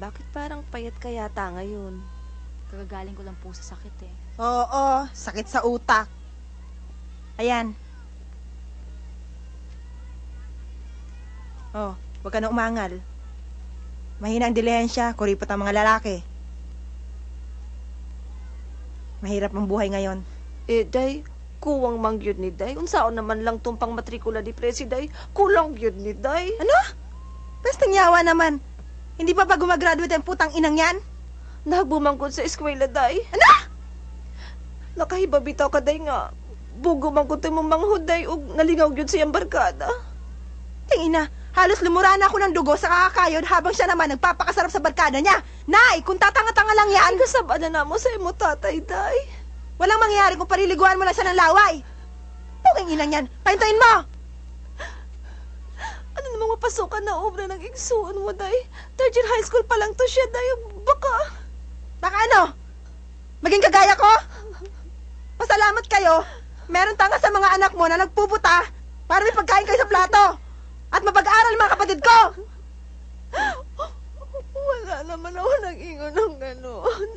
Bakit parang payat ka yata ngayon? Kagagaling ko lang po sa sakit eh. Oo, sakit sa utak. Ayan. Oh, huwag ka na umangal. Mahina ang dilihensya, kuripot ang mga lalaki. Mahirap ang buhay ngayon. Day, kuwang mangyod ni Day. Unsaon naman lang tumpang matrikula di Presi, Day. Kulang yun ni Day. Ano? Pestang yawa naman. Hindi pa gumagraduate ang putang inang yan? Nagbumangkod sa eskwela, Day. Ano? Nakahibabitaw ka, Day nga. Bugo mangkod tayo mong manghod, Day. Ug nalingaw yun sa iyang barkada. Tingina, halos lumura na ako ng dugo sa kakakayod habang siya naman nagpapakasarap sa barkada niya. Nay, kung tatanga-tanga lang yan. Ay, kasabada na mo sa imo tatay, Day. Walang mangyayari kung pariliguan mo lang siya ng laway. Puking inang yan, pahintayin mo! Ano namang mapasukan na obra ng igsuon mo, Day? Third year high school pa lang to siya, Day. Baka... Baka ano? Maging kagaya ko? Pasalamat kayo. Meron tanga sa mga anak mo na nagpuputa para may pagkain kayo sa plato. At mapag-aral mga kapatid ko. Wala naman ako nag-ingon ng gano'n.